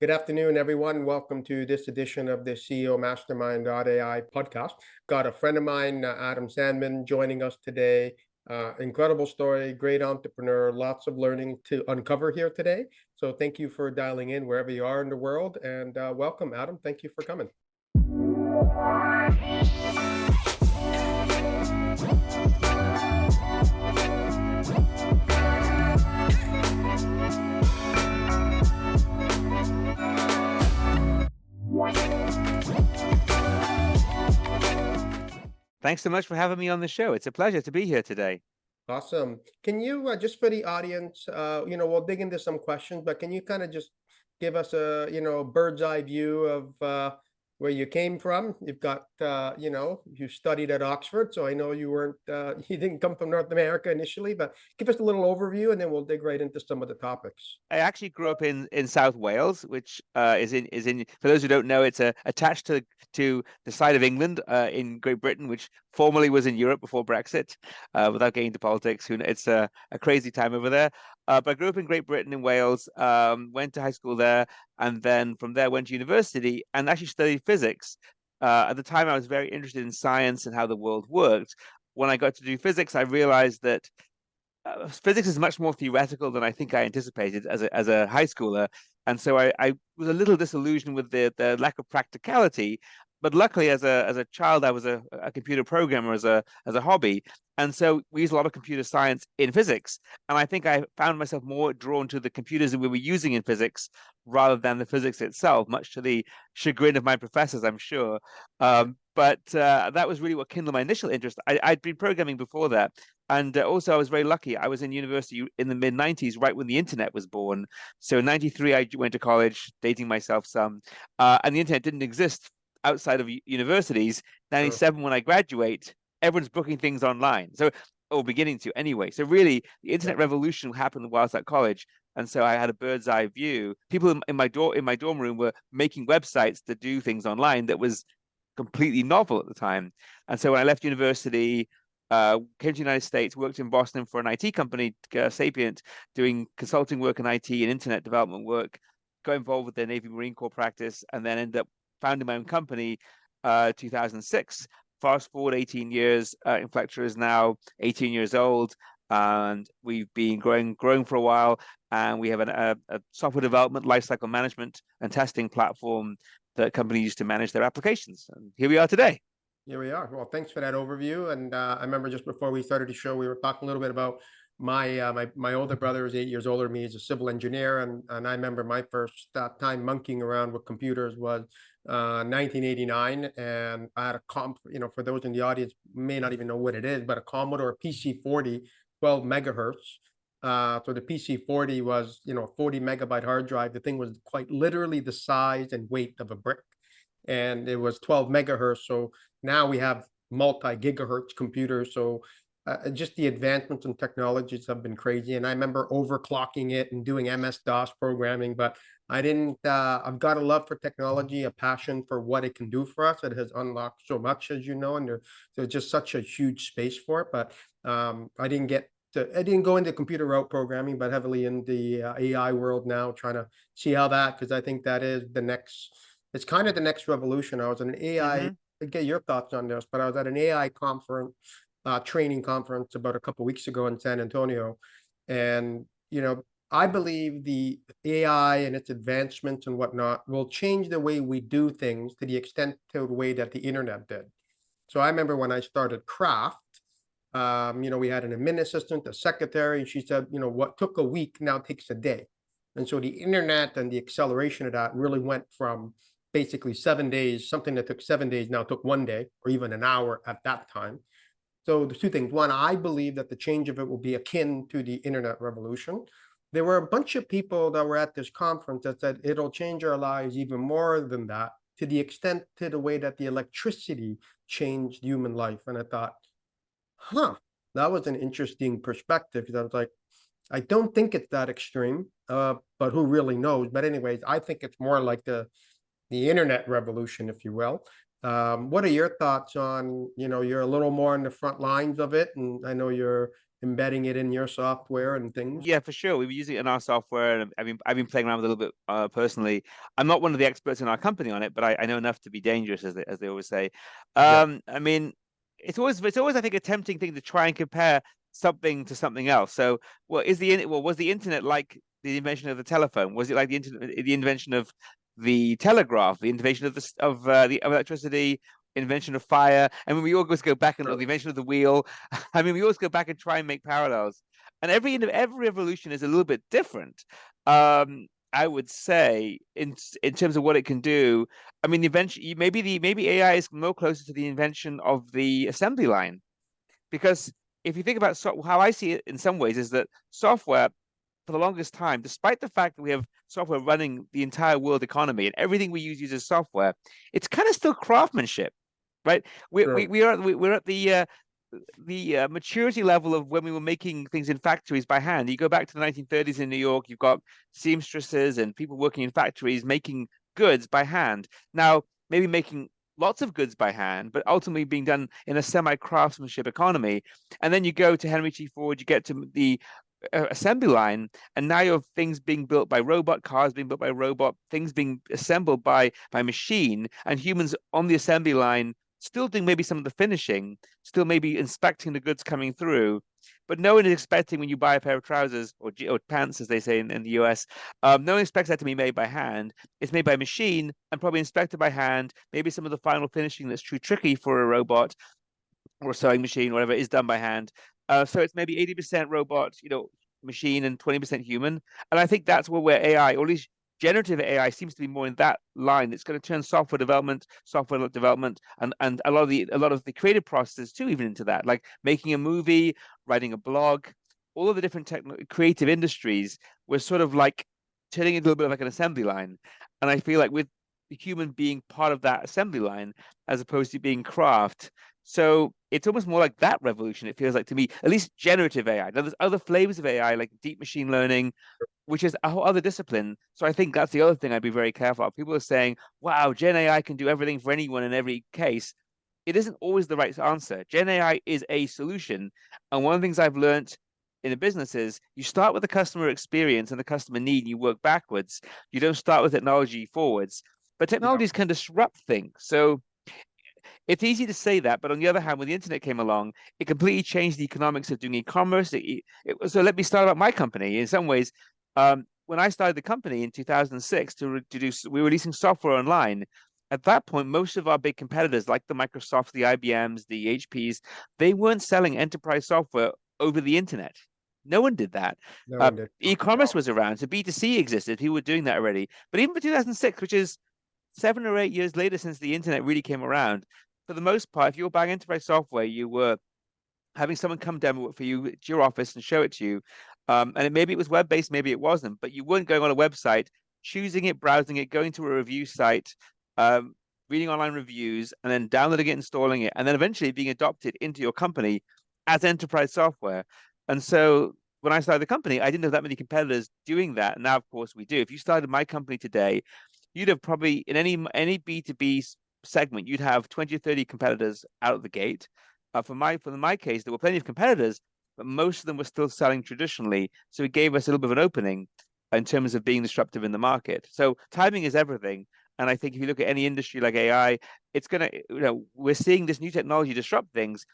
Good afternoon, everyone. Welcome to this edition of the CEO Mastermind AI podcast. Got a friend of mine, Adam Sandman, joining us today. Incredible story, great entrepreneur, lots of learning to uncover here today. So thank you for dialing in wherever you are in the world, and welcome, Adam. Thank you for coming. Thanks so much for having me on the show. It's a pleasure to be here today. Awesome. Can you, just for the audience, we'll dig into some questions, but can you kind of just give us a, bird's eye view of where you came from? You've got, you studied at Oxford, so I know you weren't, you didn't come from North America initially, but give us a little overview and then we'll dig right into some of the topics. I actually grew up in South Wales, which is in for those who don't know, it's attached to the side of England in Great Britain, which formerly was in Europe before Brexit. Without getting into politics, it's a crazy time over there. But I grew up in Great Britain in Wales, went to high school there, and then from there went to university and actually studied physics. At the time, I was very interested in science and how the world worked. When I got to do physics, I realized that physics is much more theoretical than I think I anticipated as a high schooler, and so I was a little disillusioned with the lack of practicality. But luckily, as a child, I was a computer programmer as a hobby, and so we used a lot of computer science in physics. And I think I found myself more drawn to the computers that we were using in physics rather than the physics itself, much to the chagrin of my professors, I'm sure. But that was really what kindled my initial interest. I'd been programming before that. And also, I was very lucky. I was in university in the mid 90s, right when the internet was born. So in 93, I went to college, dating myself some. And the internet didn't exist outside of universities. Sure. 97, when I graduate, everyone's booking things online. So, or beginning to anyway. So really, the Yeah. internet revolution happened whilst at college. And so I had a bird's eye view. People in my dorm room were making websites to do things online that was completely novel at the time. And so when I left university, came to the United States, worked in Boston for an IT company, Sapient, doing consulting work in IT and internet development work, got involved with the Navy Marine Corps practice, and then ended up founding my own company, 2006. Fast forward 18 years, Inflectra is now 18 years old, and we've been growing for a while, and we have a software development, lifecycle management, and testing platform that companies use to manage their applications. And here we are today. Here we are. Well, thanks for that overview. And I remember just before we started the show, we were talking a little bit about my older brother is 8 years older than me. He's a civil engineer, and I remember my first time monkeying around with computers was 1989, and I had a for those in the audience may not even know what it is, but a Commodore PC40, 12 megahertz. So the PC40 was, 40 megabyte hard drive. The thing was quite literally the size and weight of a brick, and it was 12 megahertz. So now we have multi-gigahertz computers. So just the advancements in technologies have been crazy. And I remember overclocking it and doing MS-DOS programming, but I didn't, I've got a love for technology, a passion for what it can do for us. It has unlocked so much, as you know, and there's just such a huge space for it. But I didn't go into computer route programming, but heavily in the AI world now, trying to see how because I think that is it's kind of the next revolution. I was an AI, Mm-hmm. get your thoughts on this, but I was at an AI conference, training conference about a couple of weeks ago in San Antonio. And, I believe the AI and its advancements and whatnot will change the way we do things to the extent to the way that the internet did. So I remember when I started Craft, we had an admin assistant, a secretary, and she said, what took a week now takes a day. And so the internet and the acceleration of that really went from basically 7 days, something that took 7 days now took one day or even an hour at that time. So there's two things. One, I believe that the change of it will be akin to the internet revolution. There were a bunch of people that were at this conference that said it'll change our lives even more than that, to the extent to the way that the electricity changed human life. And I thought, that was an interesting perspective, because I was like, I don't think it's that extreme, but who really knows? But anyways, I think it's more like the internet revolution, if you will. What are your thoughts on, you're a little more on the front lines of it, and I know you're embedding it in your software and things? Yeah, for sure. We were using it in our software, and I've been playing around with it a little bit personally. I'm not one of the experts in our company on it, but I know enough to be dangerous, as they always say. Yeah, I mean, it's always I think a tempting thing to try and compare something to something else. So, was the internet like the invention of the telephone? Was it like the invention of the telegraph, the invention of of electricity, invention of fire? I mean, we always go back and or the invention of the wheel. I mean, we always go back and try and make parallels, and every evolution is a little bit different. I would say in terms of what it can do. I mean, eventually, maybe AI is more closer to the invention of the assembly line, because if you think about how I see it in some ways is that software for the longest time, despite the fact that we have software running the entire world economy and everything we use uses software, it's kind of still craftsmanship, right? sure. We're at the maturity level of when we were making things in factories by hand. You go back to the 1930s in New York, you've got seamstresses and people working in factories making goods by hand. Now, maybe making lots of goods by hand, but ultimately being done in a semi-craftsmanship economy. And then you go to Henry T. Ford, you get to the assembly line, and now you have things being built by robot, cars being built by robot, things being assembled by machine, and humans on the assembly line still doing maybe some of the finishing, still maybe inspecting the goods coming through. But no one is expecting when you buy a pair of trousers or pants, as they say in the US, no one expects that to be made by hand. It's made by machine and probably inspected by hand. Maybe some of the final finishing that's too tricky for a robot or a sewing machine, whatever, is done by hand. So it's maybe 80% robot, machine, and 20% human. And I think that's where AI, or at least generative AI, seems to be more in that line. It's going to turn software development, and a lot of the creative processes too, even into that, like making a movie, writing a blog, all of the different creative industries. We're sort of like turning it a little bit like an assembly line. And I feel like with the human being part of that assembly line as opposed to being craft. So it's almost more like that revolution, it feels like to me, at least generative AI. Now, there's other flavors of AI, like deep machine learning, which is a whole other discipline. So I think that's the other thing I'd be very careful of. People are saying, wow, Gen AI can do everything for anyone in every case. It isn't always the right answer. Gen AI is a solution. And one of the things I've learned in a business is you start with the customer experience and the customer need, and you work backwards. You don't start with technology forwards. But Yeah, technologies can disrupt things. So it's easy to say that, but on the other hand, when the internet came along, it completely changed the economics of doing e-commerce. So let me start about my company. In some ways, when I started the company in 2006 we were releasing software online. At that point, most of our big competitors, like the Microsofts, the IBMs, the HPs, they weren't selling enterprise software over the internet. No one did that. no one did. E-commerce was around, so B2C existed. People were doing that already. But even for 2006, which is 7 or 8 years later since the internet really came around, for the most part, if you were buying enterprise software, you were having someone come demo it for you to your office and show it to you. Maybe it was web based, maybe it wasn't, but you weren't going on a website, choosing it, browsing it, going to a review site, um, reading online reviews, and then downloading it, installing it, and then eventually being adopted into your company as enterprise software. And so when I started the company, I didn't have that many competitors doing that. Now, of course, we do. If you started my company today, you'd have probably in any B2B segment, you'd have 20 or 30 competitors out of the gate. For my case, there were plenty of competitors, but most of them were still selling traditionally. So it gave us a little bit of an opening in terms of being disruptive in the market. So timing is everything. And I think if you look at any industry like AI, we're seeing this new technology disrupt things,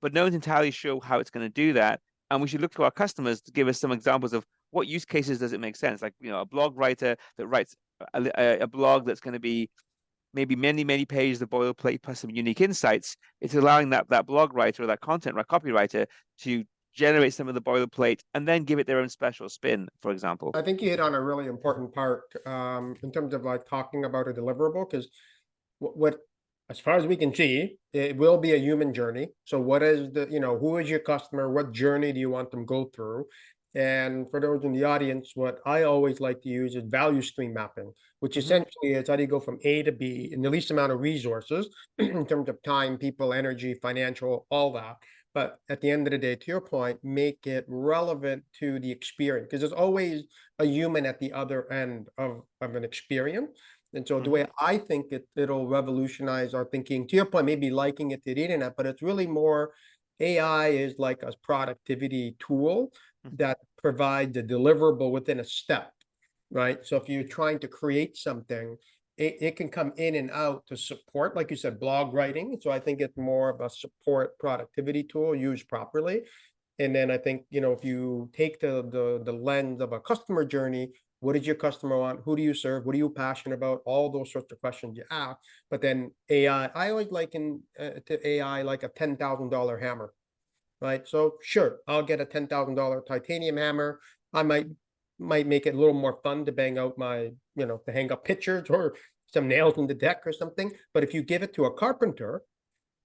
but no one's entirely sure how it's going to do that. And we should look to our customers to give us some examples of what use cases does it make sense. Like, a blog writer that writes a blog that's going to be maybe many, many pages of boilerplate plus some unique insights. It's allowing that blog writer or that content copywriter to generate some of the boilerplate and then give it their own special spin, for example. I think you hit on a really important part in terms of like talking about a deliverable, because what, as far as we can see, it will be a human journey. So what is who is your customer? What journey do you want them go through? And for those in the audience, what I always like to use is value stream mapping, which Hmm. essentially is how do you go from A to B in the least amount of resources in terms of time, people, energy, financial, all that. But at the end of the day, to your point, make it relevant to the experience, because there's always a human at the other end of an experience. And so the Hmm. way I think it'll revolutionize our thinking, to your point, maybe liking it to the internet, but it's really more AI is like a productivity tool Mhm. that provides a deliverable within a step, right? So if you're trying to create something, it can come in and out to support, like you said, blog writing. So I think it's more of a support productivity tool used properly. And then I think, if you take the lens of a customer journey, what does your customer want? Who do you serve? What are you passionate about? All those sorts of questions you ask. But then AI, I always liken to AI like a $10,000 hammer, right? So sure, I'll get a $10,000 titanium hammer. I might make it a little more fun to bang out my, to hang up pictures or some nails in the deck or something. But if you give it to a carpenter,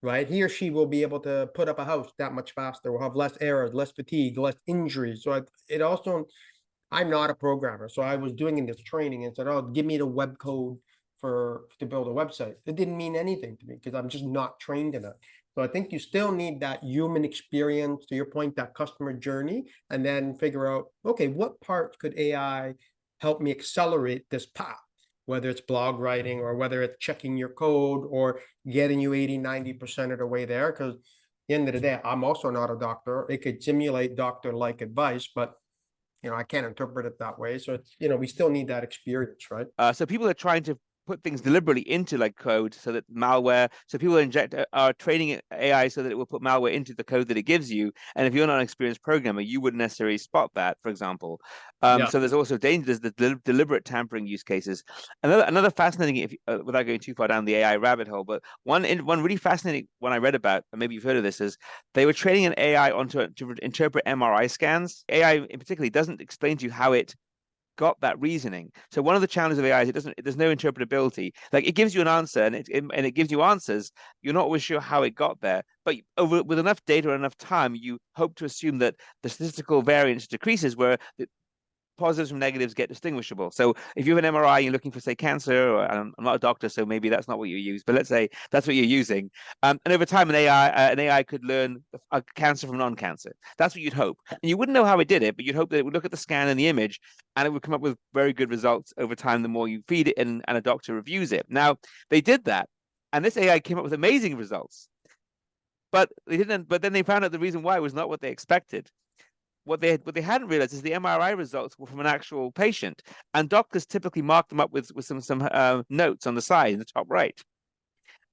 right, he or she will be able to put up a house that much faster. Will have less errors, less fatigue, less injuries. So it also, I'm not a programmer, so I was doing in this training and said, "Oh, give me the web code to build a website." It didn't mean anything to me because I'm just not trained in it. So I think you still need that human experience, to your point, that customer journey, and then figure out, okay, what parts could AI help me accelerate this path? Whether it's blog writing or whether it's checking your code or getting you 80, 90% of the way there. Because at the end of the day, I'm also not a doctor. It could simulate doctor-like advice, but I can't interpret it that way. So it's, we still need that experience, right? So people are trying to put things deliberately into like code so that malware, so people are training AI so that it will put malware into the code that it gives you. And if you're not an experienced programmer, you wouldn't necessarily spot that, for example. Yeah. So there's also danger, there's the deliberate tampering use cases. Another fascinating, if without going too far down the AI rabbit hole, but one really fascinating one I read about, and maybe you've heard of this, is they were training an AI to interpret MRI scans. AI in particular doesn't explain to you how it got that reasoning. So one of the challenges of AI is there's no interpretability. Like it gives you an answer and it gives you answers. You're not always sure how it got there, but with enough data and enough time, you hope to assume that the statistical variance decreases where the positives from negatives get distinguishable. So if you have an MRI, you're looking for, say, cancer, or I'm not a doctor, so maybe that's not what you use, but let's say that's what you're using. And over time, an AI could learn a cancer from non-cancer. That's what you'd hope. And you wouldn't know how it did it, but you'd hope that it would look at the scan and the image, and it would come up with very good results over time the more you feed it and a doctor reviews it. Now, they did that, and this AI came up with amazing results. But they didn't. But then they found out the reason why was not what they expected. What they hadn't realized is the MRI results were from an actual patient, and doctors typically mark them up with some notes on the side in the top right,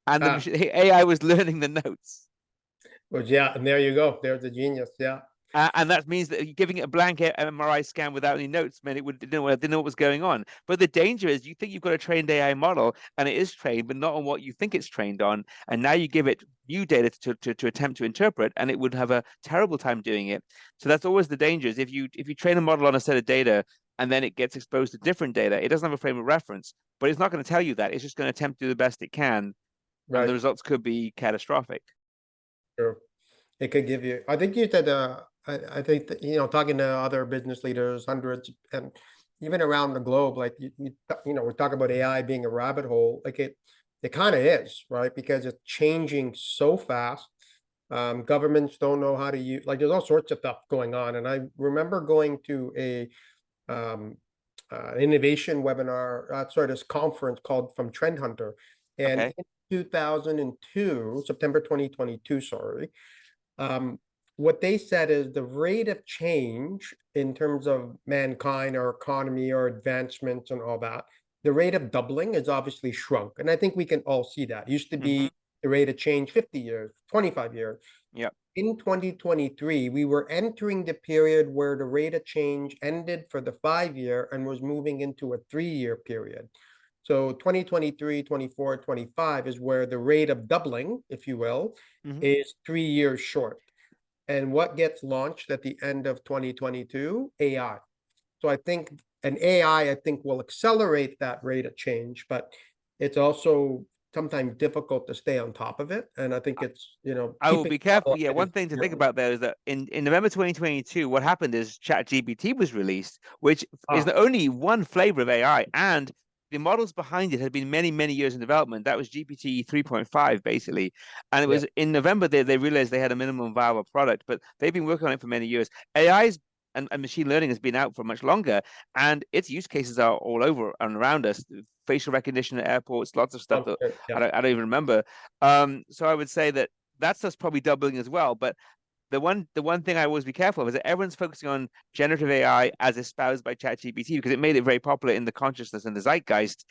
and Ah, the AI was learning the notes. well, yeah, and there you go. There's the genius. Yeah. And that means that giving it a blank MRI scan without any notes meant it didn't know what was going on. But the danger is you think you've got a trained AI model and it is trained, but not on what you think it's trained on. And now you give it new data to attempt to interpret, and it would have a terrible time doing it. So that's always the danger is if you train a model on a set of data and then it gets exposed to different data, it doesn't have a frame of reference, but it's not going to tell you that. It's just going to attempt to do the best it can, and the Right. results could be catastrophic. Sure. It could give you, I think you said, I think that, talking to other business leaders, hundreds, and even around the globe, like we're talking about AI being a rabbit hole, like it kind of is, right? Because it's changing so fast. Governments don't know how to use, like there's all sorts of stuff going on. And I remember going to a innovation webinar, sorry, this conference called From Trend Hunter. And Okay. in 2002, September 2022, sorry, what they said is the rate of change in terms of mankind or economy or advancements and all that, the rate of doubling is obviously shrunk. And I think we can all see that. It used to Mm-hmm. be the rate of change 50 years, 25 years. Yep. In 2023, we were entering the period where the rate of change ended for the 5 year and was moving into a 3 year period. So 2023, 24, 25 is where the rate of doubling, if you will, Mm-hmm. is 3 years short. And what gets launched at the end of 2022? AI. So I think an AI, I think, will accelerate that rate of change, but it's also sometimes difficult to stay on top of it. And I think it's, I will keeping be up careful. Yeah, is one thing to think important. about there is that in November 2022, what happened is ChatGPT was released, which is Ah, only one flavor of AI, and the models behind it had been many, many years in development. That was GPT 3.5, basically. And it yeah, was in November they realized they had a minimum viable product, but they've been working on it for many years. AI's and machine learning has been out for much longer, and its use cases are all over and around us. Facial recognition at airports, lots of stuff that yeah, I don't even remember. So I would say that that's us probably doubling as well. But the one thing I always be careful of is that everyone's focusing on generative AI as espoused by ChatGPT because it made it very popular in the consciousness and the zeitgeist.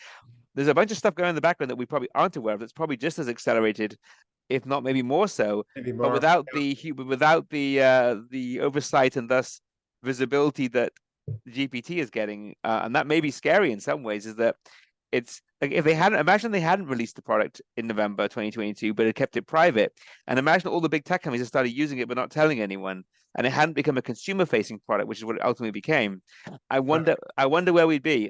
There's a bunch of stuff going on in the background that we probably aren't aware of that's probably just as accelerated, if not maybe more so, maybe but more. without the oversight and thus visibility that GPT is getting, and that may be scary in some ways, is that it's like if they hadn't imagine they hadn't released the product in November 2022, but had kept it private, and imagine all the big tech companies had started using it but not telling anyone, and it hadn't become a consumer facing product, which is what it ultimately became. I wonder where we'd be.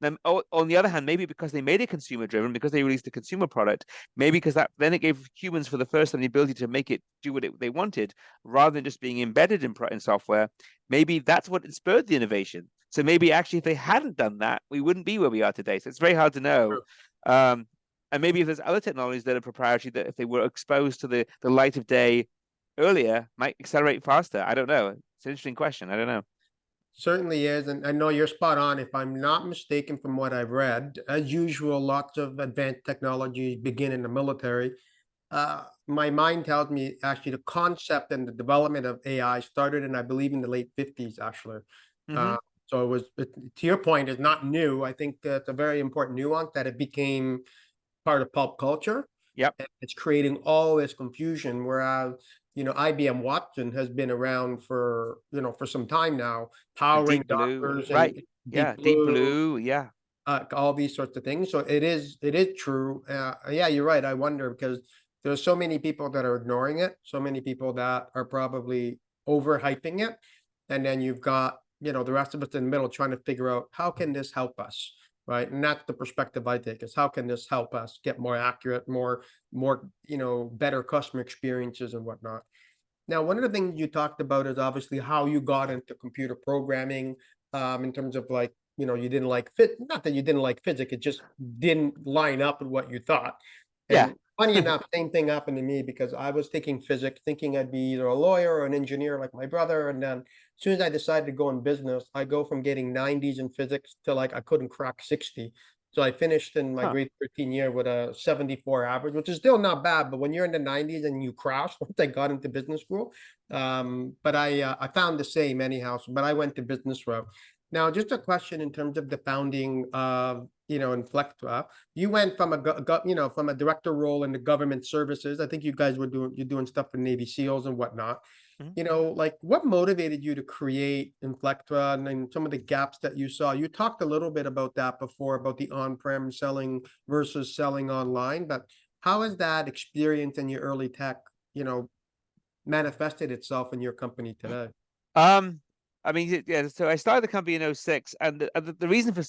Then, on the other hand, maybe because they made it consumer driven, because they released a consumer product, maybe because that then it gave humans for the first time the ability to make it do what they wanted, rather than just being embedded in software. Maybe that's what spurred the innovation. So maybe actually, if they hadn't done that, we wouldn't be where we are today. So it's very hard to know. Um, and maybe if there's other technologies that are proprietary that if they were exposed to the light of day earlier, might accelerate faster. I don't know. It's an interesting question. I don't know. Certainly is, and I know you're spot on. If I'm not mistaken from what I've read, as usual, lots of advanced technologies begin in the military. My mind tells me actually the concept and the development of AI started in, I believe, in the late 50s, actually. Mm-hmm. Uh, so to your point, it's not new. I think it's a very important nuance that it became part of pop culture. Yep. And it's creating all this confusion. Whereas, IBM Watson has been around for, for some time now, powering Deep Blue, doctors and right? Yeah, Deep Deep Blue, Blue. Yeah. all these sorts of things. So it is true. Yeah, you're right. I wonder because there's so many people that are ignoring it, so many people that are probably overhyping it. And then you've got, the rest of us in the middle trying to figure out how can this help us? Right. And that's the perspective I take is how can this help us get more accurate, more, better customer experiences and whatnot. Now, one of the things you talked about is obviously how you got into computer programming, in terms of like, you didn't like not that you didn't like physics, it just didn't line up with what you thought. Yeah. And funny enough, same thing happened to me because I was taking physics, thinking I'd be either a lawyer or an engineer like my brother. And then as soon as I decided to go in business, I go from getting 90s in physics to like I couldn't crack 60. So I finished in my Huh. grade 13 year with a 74 average, which is still not bad. But when you're in the 90s and you crash, once I got into business school, but I found the same anyhow. But I went to business route. Now, just a question in terms of the founding of, Inflectra. You went from from a director role in the government services. I think you guys you're doing stuff for Navy SEALs and whatnot. Mhm. Like what motivated you to create Inflectra and then some of the gaps that you saw? You talked a little bit about that before, about the on-prem selling versus selling online, but how has that experience in your early tech, manifested itself in your company today? Um, I mean, yeah. So I started the company in '06, and the reason for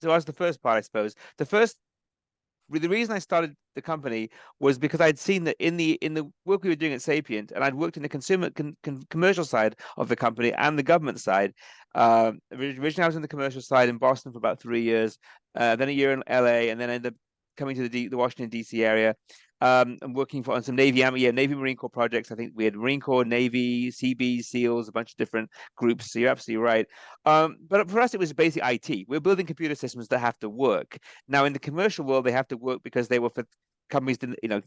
so that's the first part, I suppose. The reason I started the company was because I'd seen that in the work we were doing at Sapient, and I'd worked in the commercial side of the company and the government side. Originally, I was in the commercial side in Boston for about 3 years, then a year in LA, and then I ended up coming to the Washington D.C. area. And working on some Navy Marine Corps projects. I think we had Marine Corps, Navy, Seabees, SEALs, a bunch of different groups. So you're absolutely right. But for us, it was basically IT. We're building computer systems that have to work. Now, in the commercial world, they have to work because they were for companies,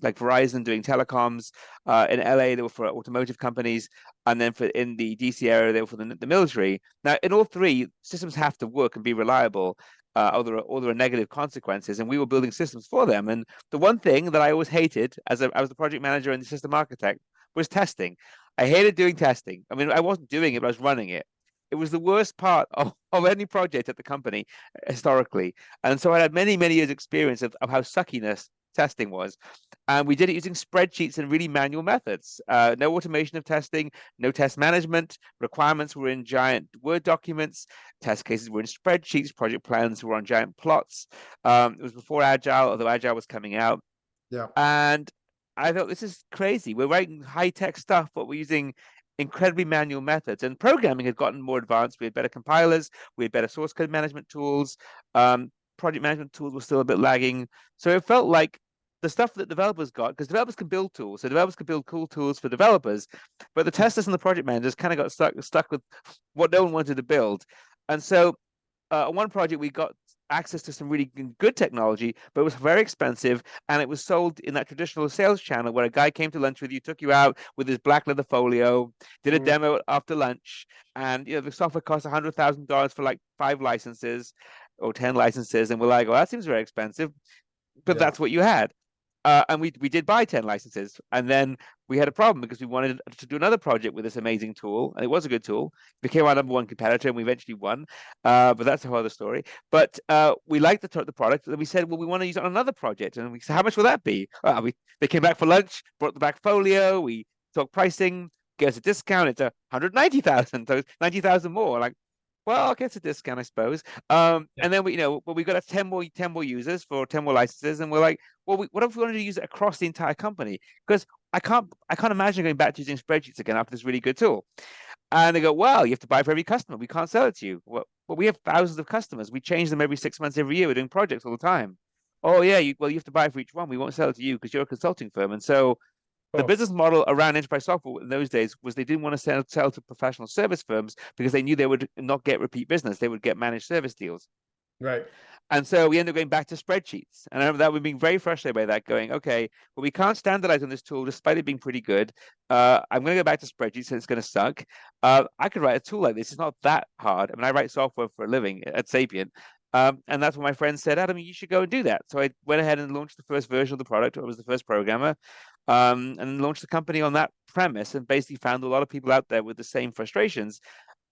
like Verizon doing telecoms. In LA, they were for automotive companies, and then in the DC area, they were for the military. Now, in all three, systems have to work and be reliable. Or there are negative consequences, and we were building systems for them. And the one thing that I always hated I was the project manager and the system architect was testing. I hated doing testing. I mean, I wasn't doing it, but I was running it. It was the worst part of any project at the company historically. And so I had many, many years experience of how suckiness testing was. And we did it using spreadsheets and really manual methods. No automation of testing, no test management. Requirements were in giant Word documents. Test cases were in spreadsheets. Project plans were on giant plots. It was before Agile, although Agile was coming out. Yeah. And I thought, this is crazy. We're writing high-tech stuff, but we're using incredibly manual methods. And programming had gotten more advanced. We had better compilers. We had better source code management tools. Project management tools were still a bit lagging. So it felt like the stuff that developers got, because developers can build tools. So developers can build cool tools for developers, but the testers and the project managers kind of got stuck with what no one wanted to build. And so on one project, we got access to some really good technology, but it was very expensive, and it was sold in that traditional sales channel where a guy came to lunch with you, took you out with his black leather folio, did a Mm, demo after lunch, and the software cost $100,000 for like 5 licenses or 10 licenses, and we're like, well, that seems very expensive, but yeah. that's what you had. And we did buy 10 licenses, and then we had a problem because we wanted to do another project with this amazing tool, and it was a good tool. It became our number one competitor, and we eventually won. But that's a whole other story. But we liked the product, and we said, well, we want to use it on another project. And we said, how much will that be? They came back for lunch, brought the back folio, we talked pricing, gave us a discount. It's 190,000, so it's 90,000 more. Like, well, I'll get a discount, I suppose. Yeah. And then we got 10 more users for 10 more licenses, and we're like, well, what if we wanted to use it across the entire company? Because I can't imagine going back to using spreadsheets again after this really good tool. And they go, well, you have to buy for every customer. We can't sell it to you. Well, we have thousands of customers. We change them every 6 months, every year. We're doing projects all the time. Oh yeah, you have to buy for each one. We won't sell it to you because you're a consulting firm. And so the Oh, business model around enterprise software in those days was they didn't want to sell to professional service firms because they knew they would not get repeat business. They would get managed service deals. right. And so we ended up going back to spreadsheets. And I remember that we being very frustrated by that, going, okay, well, we can't standardize on this tool despite it being pretty good. I'm going to go back to spreadsheets, and it's going to suck. I could write a tool like this. It's not that hard. I mean, I write software for a living at Sapient. And that's when my friend said, Adam, you should go and do that. So I went ahead and launched the first version of the product. I was the first programmer, and launched the company on that premise, and basically found a lot of people out there with the same frustrations,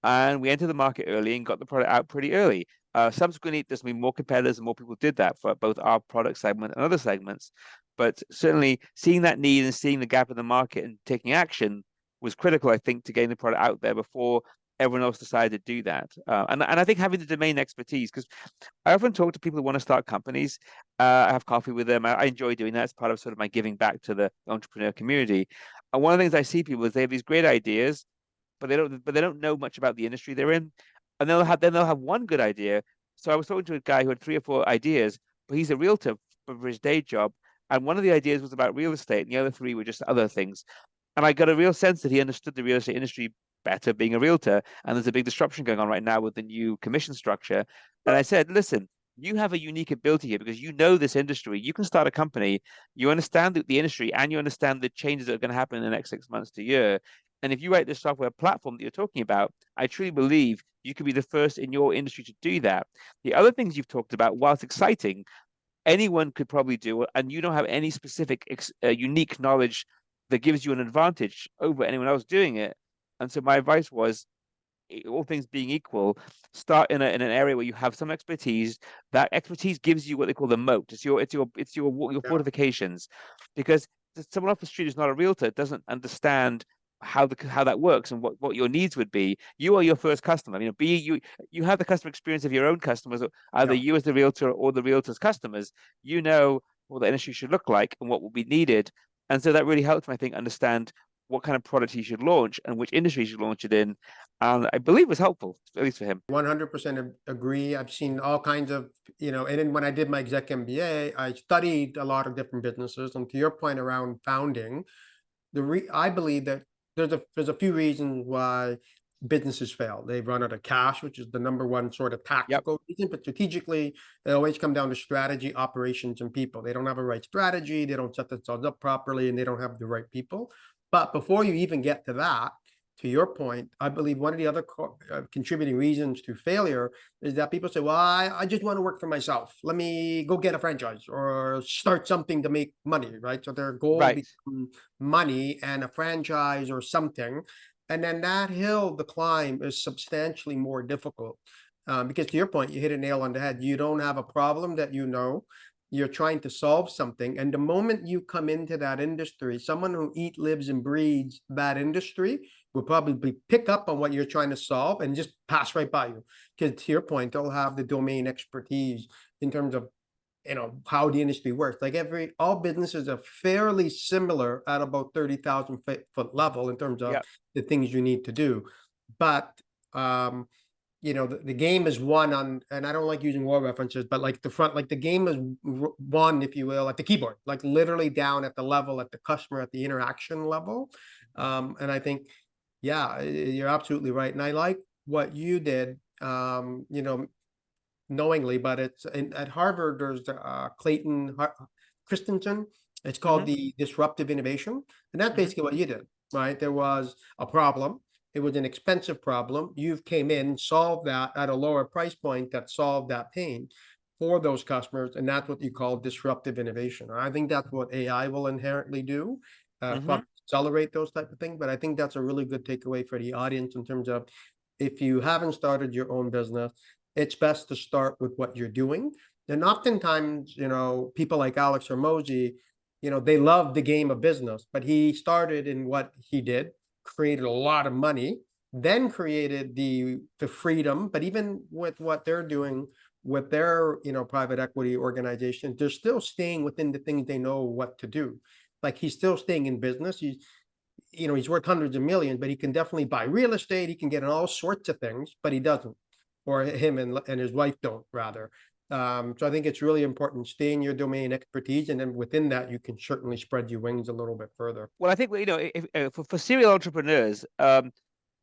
and we entered the market early and got the product out pretty early. Subsequently, there's been more competitors and more people did that for both our product segment and other segments. But certainly seeing that need and seeing the gap in the market and taking action was critical, I think, to getting the product out there before everyone else decided to do that. And I think having the domain expertise, because I often talk to people who want to start companies. I have coffee with them. I enjoy doing that. It's part of sort of my giving back to the entrepreneur community. And one of the things I see people is they have these great ideas, but they don't know much about the industry they're in, and they'll have one good idea. So I was talking to a guy who had 3 or 4 ideas, but he's a realtor for his day job, and one of the ideas was about real estate, and the other 3 were just other things. And I got a real sense that he understood the real estate industry better, being a realtor. And there's a big disruption going on right now with the new commission structure. And I said, listen, you have a unique ability here because you know this industry. You can start a company, you understand the industry, and you understand the changes that are going to happen in the next 6 months to a year. And if you write this software platform that you're talking about, I truly believe you could be the first in your industry to do that. The other things you've talked about, whilst exciting, anyone could probably do, and you don't have any specific unique knowledge that gives you an advantage over anyone else doing it. And so my advice was, all things being equal, start in an area where you have some expertise. That expertise gives you what they call the moat. It's your Yeah. fortifications, because someone off the street who's not a realtor doesn't understand how that works and what your needs would be. You are your first customer. You have the customer experience of your own customers, either Yeah. you as the realtor or the realtor's customers. You know what the industry should look like and what will be needed. And so that really helped me, I think, understand what kind of product he should launch and which industry he should launch it in. And I believe it was helpful, at least for him. 100% agree. I've seen all kinds of, and then when I did my exec MBA, I studied a lot of different businesses. And to your point around founding, I believe that there's a few reasons why businesses fail. They run out of cash, which is the number one sort of Yep. tactical reason, but strategically, it always come down to strategy, operations, and people. They don't have a right strategy, they don't set themselves up properly, and they don't have the right people. But before you even get to that, to your point, I believe one of the other contributing reasons to failure is that people say, well, I just want to work for myself. Let me go get a franchise or start something to make money, right? So their goal Right. becomes money and a franchise or something. And then that hill, the climb is substantially more difficult. Because to your point, you hit a nail on the head. You don't have a problem that you're trying to solve something. And the moment you come into that industry, someone who eats, lives, and breathes that industry will probably pick up on what you're trying to solve and just pass right by you. Because to your point, they'll have the domain expertise in terms of how the industry works. Like all businesses are fairly similar at about 30,000 foot level in terms of Yep. the things you need to do. But the game is won on, and I don't like using war references, but like the game is won, if you will, at the keyboard, like literally down at the level, at the customer, at the interaction level. And I think, yeah, you're absolutely right. And I like what you did, knowingly, but at Harvard, there's Clayton Christensen. It's called Hmm. the disruptive innovation. And that's Hmm. basically what you did, right? There was a problem. It was an expensive problem. You came in, solved that at a lower price point that solved that pain for those customers. And that's what you call disruptive innovation. I think that's what AI will inherently do, Hmm. accelerate those type of things. But I think that's a really good takeaway for the audience in terms of, if you haven't started your own business, it's best to start with what you're doing. And oftentimes, people like Alex Hormozy, they love the game of business, but he started in what he did, created a lot of money, then created the freedom. But even with what they're doing with their, private equity organization, they're still staying within the things they know what to do. Like, he's still staying in business. He's worth hundreds of millions, but he can definitely buy real estate. He can get in all sorts of things, but he doesn't, or him and his wife don't, rather. So I think it's really important, stay in your domain expertise, and then within that, you can certainly spread your wings a little bit further. Well, I think for serial entrepreneurs,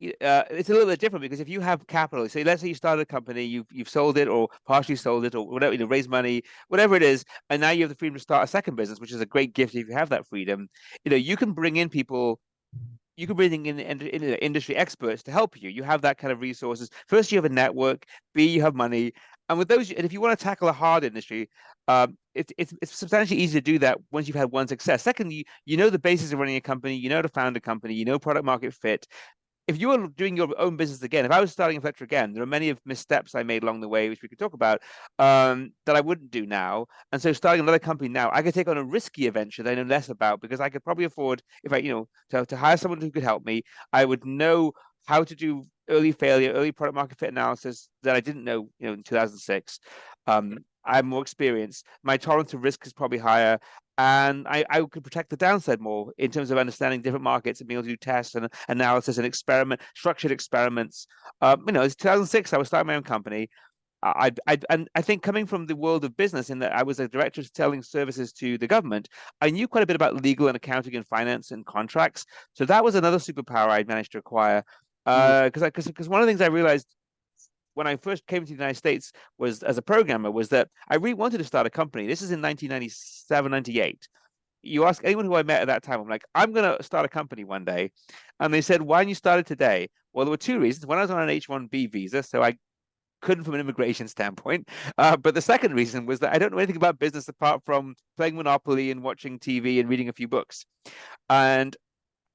it's a little bit different because if you have capital, so let's say you started a company, you've sold it or partially sold it or whatever, raise money, whatever it is, and now you have the freedom to start a second business, which is a great gift if you have that freedom. You can bring in people. You can bring in industry experts to help you. You have that kind of resources. First, you have a network. B, you have money. And with those, and if you want to tackle a hard industry, it's substantially easier to do that once you've had one success. Second, you know the basis of running a company. You know how to found a company. You know product market fit. If you were doing your own business again, if I was starting Inflectra again, there are many of missteps I made along the way, which we could talk about, that I wouldn't do now. And so starting another company now, I could take on a riskier venture that I know less about because I could probably afford, if I, to hire someone who could help me. I would know how to do early failure, early product market fit analysis that I didn't know, in 2006. I'm more experienced. My tolerance to risk is probably higher, and I could protect the downside more in terms of understanding different markets and being able to do tests and analysis and structured experiments. It's 2006. I was starting my own company. And I think coming from the world of business, in that I was a director selling services to the government, I knew quite a bit about legal and accounting and finance and contracts. So that was another superpower I'd managed to acquire. Mm. Because one of the things I realized when I first came to the United States was as a programmer was that I really wanted to start a company. This is in 1997, 98. You ask anyone who I met at that time, I'm like, I'm going to start a company one day. And they said, why don't you start it today? Well, there were two reasons. One, I was on an H-1B visa, so I couldn't from an immigration standpoint. But the second reason was that I don't know anything about business apart from playing Monopoly and watching TV and reading a few books. And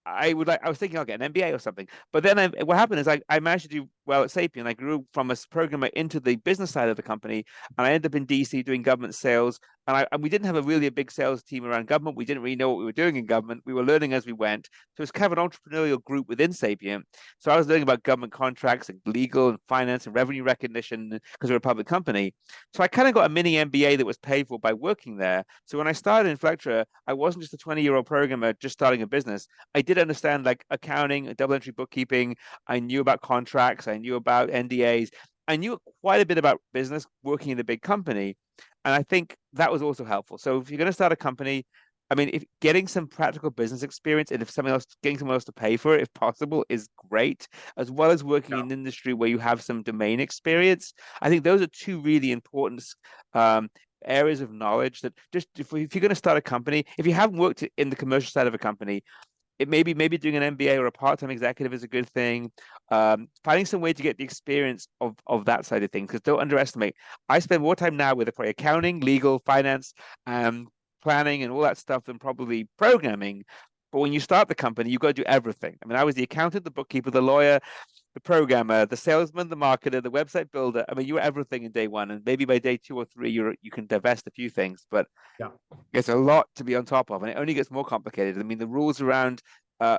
I was thinking I'll get an MBA or something. But then what happened is I managed to do well at Sapient. I grew from a programmer into the business side of the company, and I ended up in DC doing government sales. And we didn't have a big sales team around government. We didn't really know what we were doing in government. We were learning as we went. So it's kind of an entrepreneurial group within Sapient. So I was learning about government contracts and legal and finance and revenue recognition because we're a public company. So I kind of got a mini MBA that was paid for by working there. So when I started Inflectra, I wasn't just a 20-year-old programmer just starting a business. I did understand like accounting, double entry bookkeeping. I knew about contracts. I knew about NDAs. I knew quite a bit about business working in a big company. And I think that was also helpful. So if you're going to start a company, I mean, if getting some practical business experience and if getting someone else to pay for it, if possible, is great, as well as working Yeah. in an industry where you have some domain experience. I think those are two really important um, areas of knowledge that just if you're going to start a company, if you haven't worked in the commercial side of a company, it maybe doing an MBA or a part-time executive is a good thing. Finding some way to get the experience of that side of things, because don't underestimate. I spend more time now with probably accounting, legal, finance, planning, and all that stuff than probably programming. But when you start the company, you've got to do everything. I mean, I was the accountant, the bookkeeper, the lawyer, the programmer, the salesman, the marketer, the website builder. I mean, you were everything in day one, and maybe by day two or three, you can divest a few things, but Yeah. it's a lot to be on top of, and it only gets more complicated. I mean, the rules around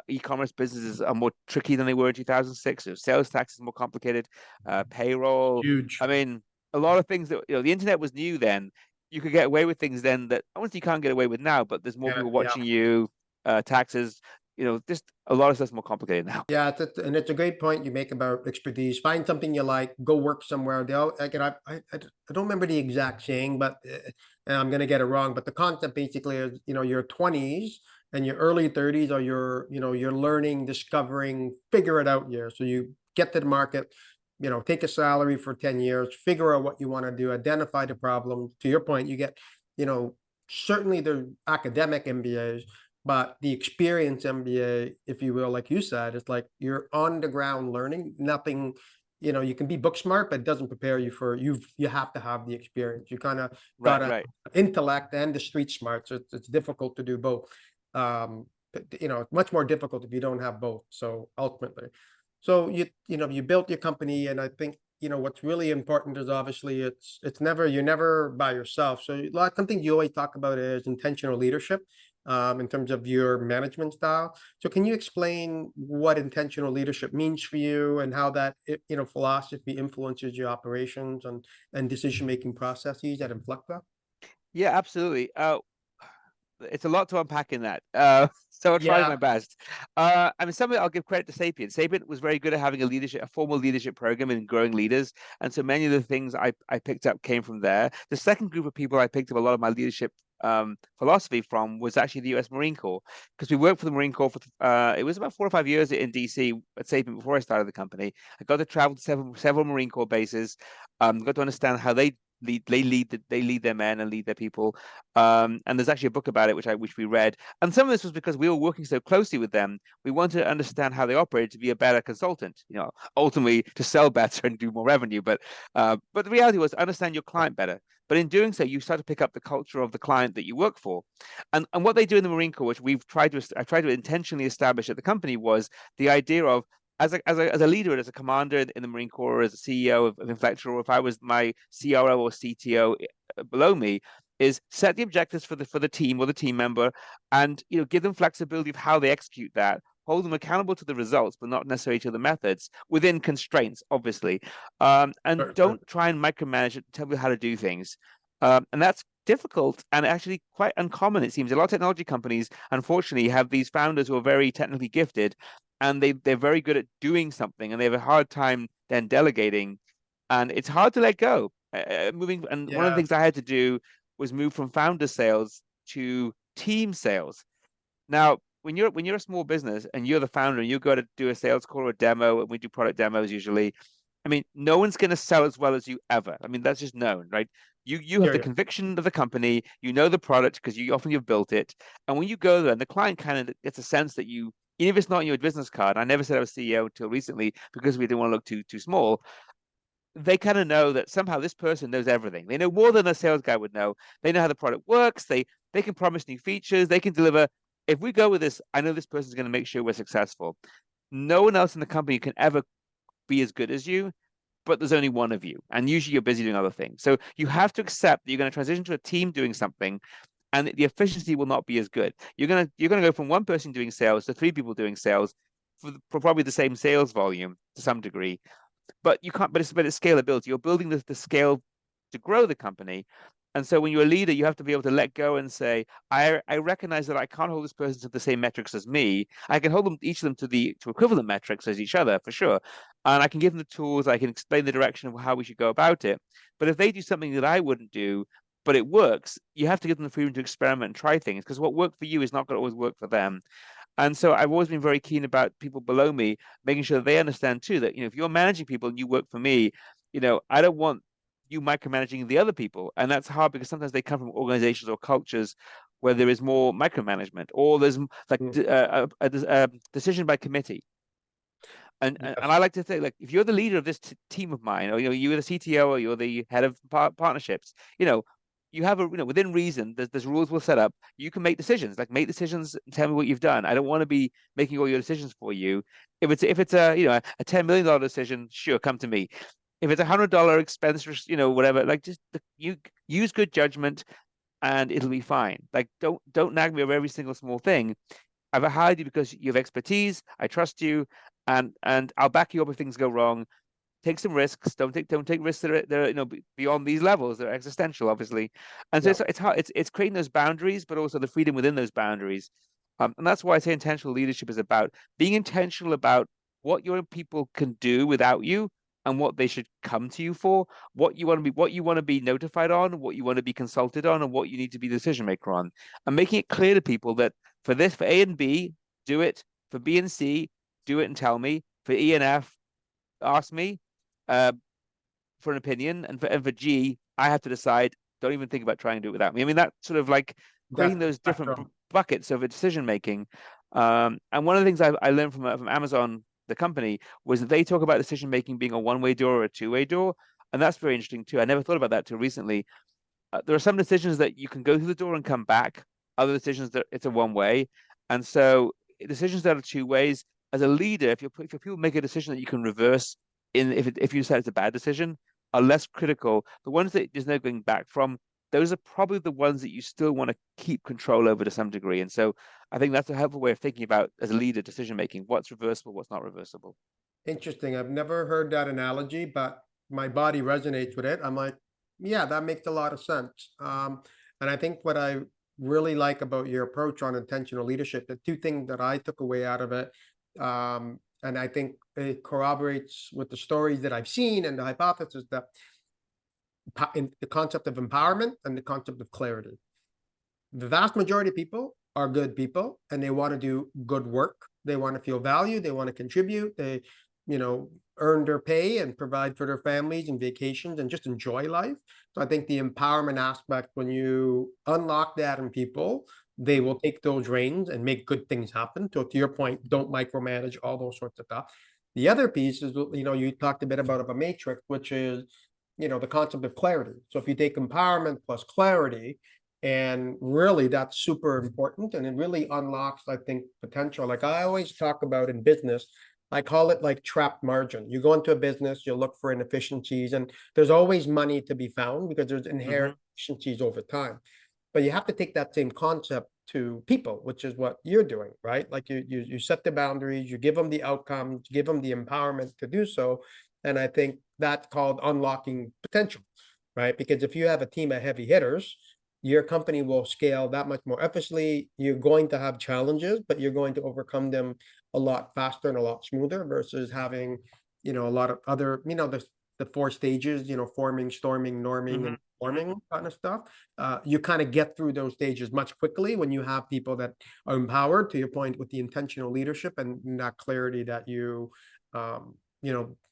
e-commerce businesses are more tricky than they were in 2006. So sales tax is more complicated, payroll. Huge. I mean, a lot of things that the internet was new then. You could get away with things then that honestly you can't get away with now. But there's more Yeah. people Yeah. watching you, taxes. Just a lot of stuff's more complicated now. Yeah, and it's a great point you make about expertise. Find something you like, go work somewhere. I don't remember the exact saying, but and I'm gonna get it wrong. But the concept basically is, your 20s and your early 30s are your, your learning, discovering, figure it out years. So you get to the market, take a salary for 10 years, figure out what you want to do, identify the problem. To your point, you get, certainly the academic MBAs, but the experience MBA, if you will, like you said, it's like you're on the ground learning. Nothing, you can be book smart, but it doesn't prepare you for you have to have the experience. You kind of Right, gotta right. intellect and the street smart. So it's difficult to do both. But, it's much more difficult if you don't have both. So ultimately, so you built your company, and I think what's really important is obviously it's never you're never by yourself. So something you always talk about is intentional leadership, in terms of your management style. So can you explain what intentional leadership means for you and how that philosophy influences your operations and decision making processes at Inflectra? Yeah, absolutely. It's a lot to unpack in that. So I'll try Yeah, my best. I mean, some of it I'll give credit to Sapient. Sapient was very good at having a formal leadership program and growing leaders. And so many of the things I picked up came from there. The second group of people I picked up a lot of my leadership philosophy from was actually the US Marine Corps, because we worked for the Marine Corps for it was about 4 or 5 years in DC at Sapient before I started the company. I got to travel to several Marine Corps bases, got to understand how they lead their men and lead their people. And there's actually a book about it which we read. And some of this was because we were working so closely with them. We wanted to understand how they operated to be a better consultant, ultimately to sell better and do more revenue. But the reality was to understand your client better. But in doing so, you start to pick up the culture of the client that you work for. And what they do in the Marine Corps, which I tried to intentionally establish at the company, was the idea of as a leader, as a commander in the Marine Corps, as a CEO of Inflectra, or if I was my CRO or CTO below me, is set the objectives for the team or the team member, and give them flexibility of how they execute that. Hold them accountable to the results, but not necessarily to the methods, within constraints, obviously. And certainly. don't try and micromanage it. Tell me how to do things, and that's difficult and actually quite uncommon. It seems a lot of technology companies, unfortunately, have these founders who are very technically gifted, and they're very good at doing something, and they have a hard time then delegating, and it's hard to let go. Moving, and one of the Yeah, things I had to do was move from founder sales to team sales. Now, when you're a small business and you're the founder and you go to do a sales call or a demo, and we do product demos usually, I mean, no one's going to sell as well as you ever. I mean, that's just known, right? You have the period. conviction of the company, you know the product because you've built it, and when you go there, and the client kind of gets a sense that even if it's not in your business card. I never said I was CEO until recently because we didn't want to look too small. They kind of know that somehow this person knows everything. They know more than a sales guy would know. They know how the product works. They can promise new features. They can deliver. If we go with this, I know this person's going to make sure we're successful. No one else in the company can ever be as good as you, but there's only one of you, and usually you're busy doing other things. So you have to accept that you're going to transition to a team doing something, and the efficiency will not be as good. You're gonna go from one person doing sales to three people doing sales for probably the same sales volume to some degree, but you can't. But it's scalability. You're building the scale to grow the company. And so when you're a leader, you have to be able to let go and say, I recognize that I can't hold this person to the same metrics as me. I can hold them each of them to equivalent metrics as each other for sure. And I can give them the tools, I can explain the direction of how we should go about it. But if they do something that I wouldn't do, but it works, you have to give them the freedom to experiment and try things, because what worked for you is not going to always work for them. And so I've always been very keen about people below me, making sure that they understand too that, if you're managing people and you work for me, I don't want you micromanaging the other people. And that's hard because sometimes they come from organizations or cultures where there is more micromanagement, or there's like Mm, a decision by committee. And yes. I like to think, like, if you're the leader of this team of mine, or you're the CTO, or you're the head of partnerships, you have within reason. There's rules we'll set up. You can make decisions, like make decisions. And tell me what you've done. I don't want to be making all your decisions for you. If it's a $10 million decision, sure, come to me. If it's $100 expense, whatever, like just you use good judgment, and it'll be fine. Like don't nag me over every single small thing. I've hired you because you have expertise. I trust you, and I'll back you up if things go wrong. Take some risks. Don't take risks that are beyond these levels. They're existential, obviously. And so Yeah. it's hard. It's creating those boundaries, but also the freedom within those boundaries. And that's why I say intentional leadership is about being intentional about what your people can do without you, and what they should come to you for, what you want to be notified on, what you want to be consulted on, and what you need to be the decision maker on, and making it clear to people that for A and B, do it. For B and C, do it and tell me. For E and F, ask me. for an opinion, and for G, I have to decide. Don't even think about trying to do it without me. I mean, that sort of like creating That's the those different spectrum. buckets of a decision making. And one of the things I learned from Amazon, the company, was that they talk about decision making being a one-way door or a two-way door, and that's very interesting too. I never thought about that till recently. There are some decisions that you can go through the door and come back. Other decisions that it's a one way, and so decisions that are two ways. As a leader, if your people make a decision that you can reverse in if you decide it's a bad decision, are less critical. The ones that there's no going back from, those are probably the ones that you still want to keep control over to some degree. And so I think that's a helpful way of thinking about as a leader decision making, what's reversible, what's not reversible. Interesting. I've never heard that analogy, but my body resonates with it. I'm like, yeah, that makes a lot of sense. And I think what I really like about your approach on intentional leadership, the two things that I took away out of it, and I think it corroborates with the stories that I've seen and the hypothesis that in the concept of empowerment and the concept of clarity. The vast majority of people are good people and they want to do good work. They want to feel valued. They want to contribute. They, earn their pay and provide for their families and vacations and just enjoy life. So I think the empowerment aspect, when you unlock that in people, they will take those reins and make good things happen. So to your point, don't micromanage, all those sorts of stuff. The other piece is, you talked a bit about a matrix, which is, the concept of clarity. So if you take empowerment plus clarity, and really that's super important, and it really unlocks, I think, potential. Like I always talk about in business, I call it like trapped margin. You go into a business, you look for inefficiencies, and there's always money to be found because there's inherent efficiencies over time. But you have to take that same concept to people, which is what you're doing, right? Like you set the boundaries, you give them the outcomes, give them the empowerment to do so. And I think that's called unlocking potential, right? Because if you have a team of heavy hitters, your company will scale that much more efficiently. You're going to have challenges, but you're going to overcome them a lot faster and a lot smoother versus having, a lot of other, the four stages, forming, storming, norming, and forming kind of stuff. You kind of get through those stages much quickly when you have people that are empowered, to your point, with the intentional leadership and that clarity that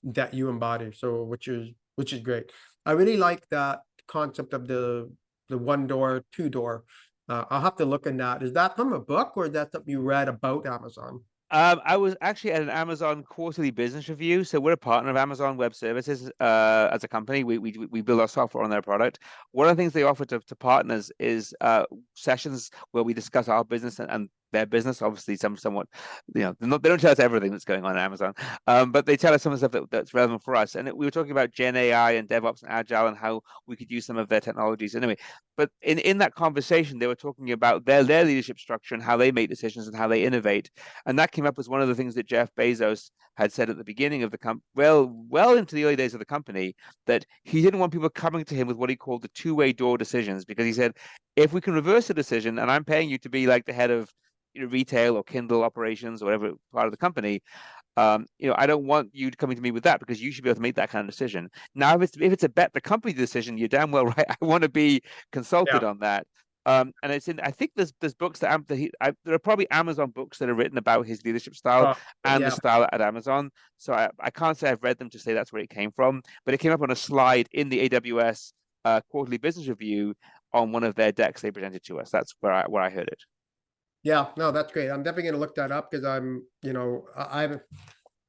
that you embody. So which is great. I really like that concept of the one door, two door. I'll have to look in that. Is that from a book or is that something you read about Amazon? I was actually at an Amazon quarterly business review. So we're a partner of Amazon Web Services as a company. We build our software on their product. One of the things they offer to partners is sessions where we discuss our business and their business. Obviously, somewhat, they don't tell us everything that's going on at Amazon, but they tell us some of the stuff that's relevant for us. And we were talking about Gen AI and DevOps and Agile and how we could use some of their technologies. Anyway, but in that conversation, they were talking about their leadership structure and how they make decisions and how they innovate. And that came up as one of the things that Jeff Bezos had said at the beginning of the well into the early days of the company, that he didn't want people coming to him with what he called the two-way door decisions, because he said, if we can reverse a decision, and I'm paying you to be like the head of retail or Kindle operations or whatever part of the company, I don't want you coming to me with that, because you should be able to make that kind of decision. Now, if it's a bet the company decision, you're damn well right. I want to be consulted on that. And it's in. I think there's books that there are probably Amazon books that are written about his leadership style and the style at Amazon. So I can't say I've read them to say that's where it came from, but it came up on a slide in the AWS quarterly business review on one of their decks they presented to us. That's where I heard it. Yeah, no, that's great. I'm definitely going to look that up because I've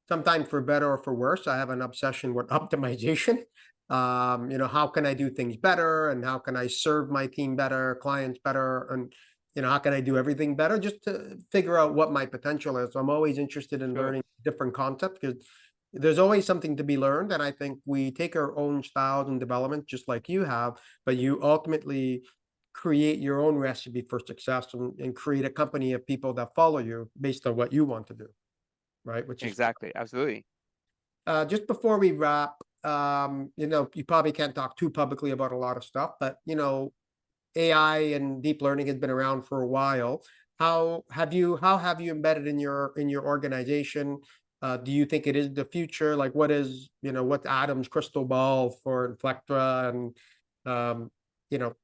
sometimes, for better or for worse, I have an obsession with optimization. How can I do things better, and how can I serve my team better, clients better, and how can I do everything better, just to figure out what my potential is. So I'm always interested in learning different concepts because there's always something to be learned. And I think we take our own styles and development, just like you have, but you ultimately create your own recipe for success and create a company of people that follow you based on what you want to do. Right. Which is exactly. Absolutely. Just before we wrap, you probably can't talk too publicly about a lot of stuff, but AI and deep learning has been around for a while. How have you embedded in your organization? Do you think it is the future? Like, what's Adam's crystal ball for Inflectra, and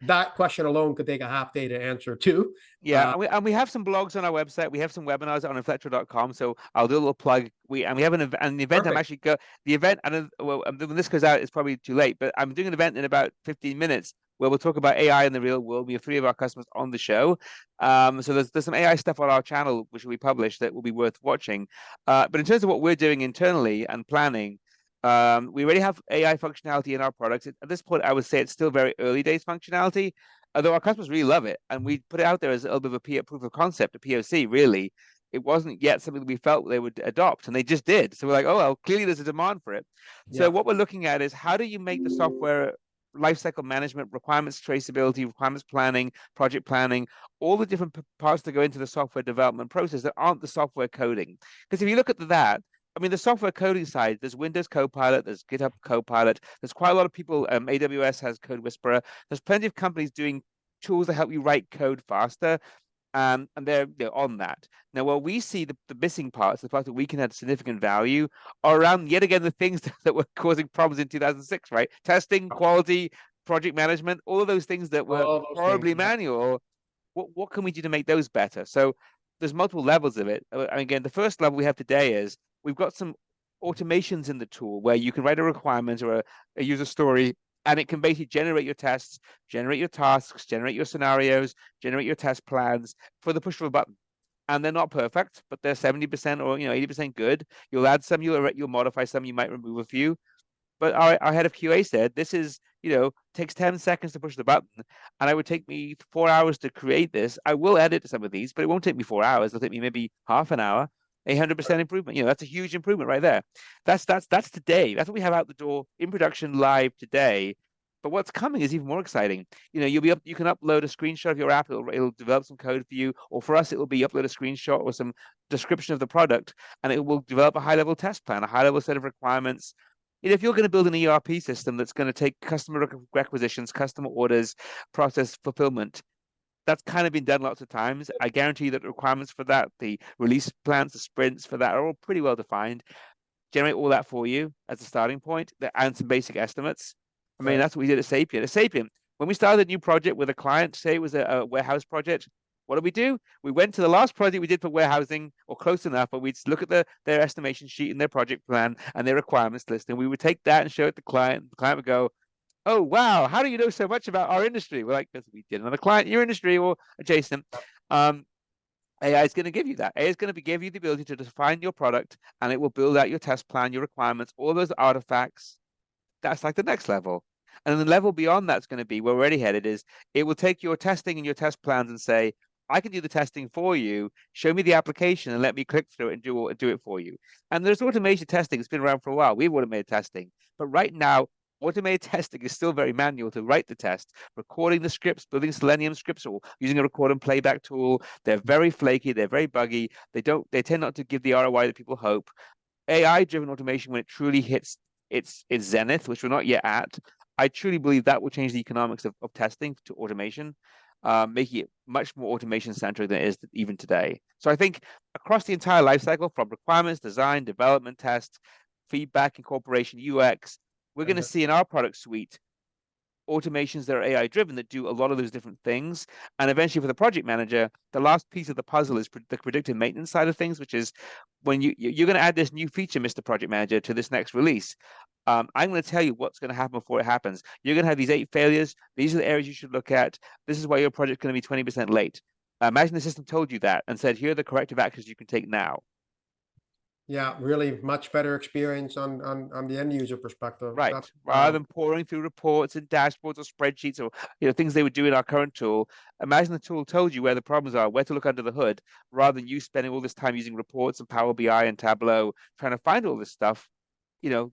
that question alone could take a half day to answer too. Yeah, and we have some blogs on our website. We have some webinars on inflectra.com. So I'll do a little plug. We have an event. I'm Perfect. actually the event. I don't. Well, when this goes out, it's probably too late. But I'm doing an event in about 15 minutes where we'll talk about AI in the real world. We have 3 of our customers on the show. So there's some AI stuff on our channel which will be published that will be worth watching. But in terms of what we're doing internally and planning, we already have AI functionality in our products. At this point, I would say it's still very early days functionality, although our customers really love it. And we put it out there as a little bit of a proof of concept, a POC, really. It wasn't yet something that we felt they would adopt, and they just did. So we're like, oh, well, clearly there's a demand for it. So Yeah. what we're looking at is how do you make the software lifecycle management, requirements traceability, requirements planning, project planning, all the different parts that go into the software development process that aren't the software coding. Because if you look at that, I mean, the software coding side, there's Windows Copilot, there's GitHub Copilot, there's quite a lot of people, AWS has Code Whisperer, there's plenty of companies doing tools to help you write code faster, and they're on that. Now, where we see the missing parts, the fact that we can add significant value, are around, yet again, the things that were causing problems in 2006, right? Testing, quality, project management, all of those things that were All those things. horribly Yeah. manual. What can we do to make those better? So there's multiple levels of it. And again, the first level we have today is we've got some automations in the tool where you can write a requirement or a user story, and it can basically generate your tests, generate your tasks, generate your scenarios, generate your test plans for the push of a button. And they're not perfect, but they're 70% or 80% good. You'll add some, you'll modify some, you might remove a few. But our head of QA said this is, takes 10 seconds to push the button, and it would take me 4 hours to create this. I will edit some of these, but it won't take me 4 hours. It'll take me maybe half an hour. 100% improvement. That's a huge improvement right there. That's today. That's what we have out the door in production live today. But what's coming is even more exciting. You can upload a screenshot of your app. It'll develop some code for you, or for us, it will be upload a screenshot or some description of the product, and it will develop a high-level test plan, a high-level set of requirements. If you're going to build an ERP system that's going to take customer requisitions, customer orders, process fulfillment, that's kind of been done lots of times. I guarantee that the requirements for that, the release plans, the sprints for that are all pretty well defined. Generate all that for you as a starting point and some basic estimates. I mean, Right. that's what we did at Sapient. At Sapient, when we started a new project with a client, say it was a warehouse project, what did we do? We went to the last project we did for warehousing, or close enough, but we'd look at their estimation sheet and their project plan and their requirements list, and we would take that and show it to the client. The client would go, oh, wow, how do you know so much about our industry? We're like, because we did another client in your industry or adjacent. AI is going to give you that. AI is going to give you the ability to define your product, and it will build out your test plan, your requirements, all those artifacts. That's like the next level. And then the level beyond that's going to be where we're already headed is it will take your testing and your test plans and say, I can do the testing for you. Show me the application and let me click through it and do it for you. And there's automated testing. It's been around for a while. We've automated testing. But right now, automated testing is still very manual to write the test, recording the scripts, building Selenium scripts, or using a record and playback tool. They're very flaky. They're very buggy. They tend not to give the ROI that people hope. AI-driven automation, when it truly hits its zenith, which we're not yet at, I truly believe that will change the economics of testing to automation, making it much more automation-centric than it is even today. So I think across the entire lifecycle, from requirements, design, development, test, feedback, incorporation, UX, we're going to see in our product suite automations that are AI driven that do a lot of those different things. And eventually for the project manager, the last piece of the puzzle is the predictive maintenance side of things, which is when you're going to add this new feature, Mr. Project Manager, to this next release. I'm going to tell you what's going to happen before it happens. You're going to have these 8 failures. These are the areas you should look at. This is why your project's going to be 20% late. Imagine the system told you that and said, here are the corrective actions you can take now. Yeah, really much better experience on the end user perspective. Right. That's Rather than pouring through reports and dashboards or spreadsheets or things they would do in our current tool, imagine the tool told you where the problems are, where to look under the hood, rather than you spending all this time using reports and Power BI and Tableau trying to find all this stuff.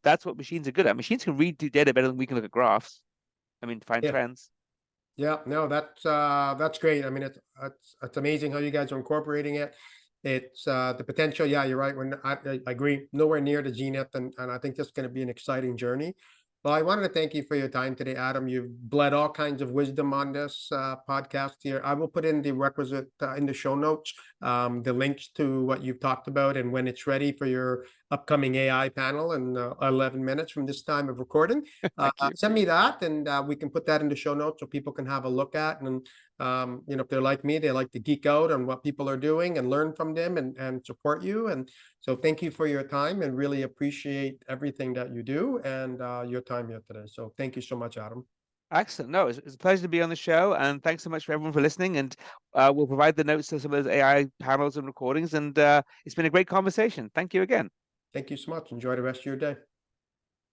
That's what machines are good at. Machines can read through data better than we can look at graphs. I mean, find yeah. trends. Yeah, no, that's great. I mean, it's amazing how you guys are incorporating it. It's the potential. Yeah, you're right. I agree. Nowhere near the zenith, and I think this is going to be an exciting journey. Well, I wanted to thank you for your time today, Adam. You've bled all kinds of wisdom on this podcast here. I will put in the requisite in the show notes, the links to what you've talked about, and when it's ready for your upcoming AI panel in 11 minutes from this time of recording, Thank you. send me that, and we can put that in the show notes so people can have a look at. And if they're like me, they like to geek out on what people are doing and learn from them and support you. And so thank you for your time, and really appreciate everything that you do and your time here today. So thank you so much, Adam. Excellent. No, it's a pleasure to be on the show, and thanks so much for everyone for listening. And we'll provide the notes to some of those AI panels and recordings. And it's been a great conversation. Thank you again. Thank you so much. Enjoy the rest of your day.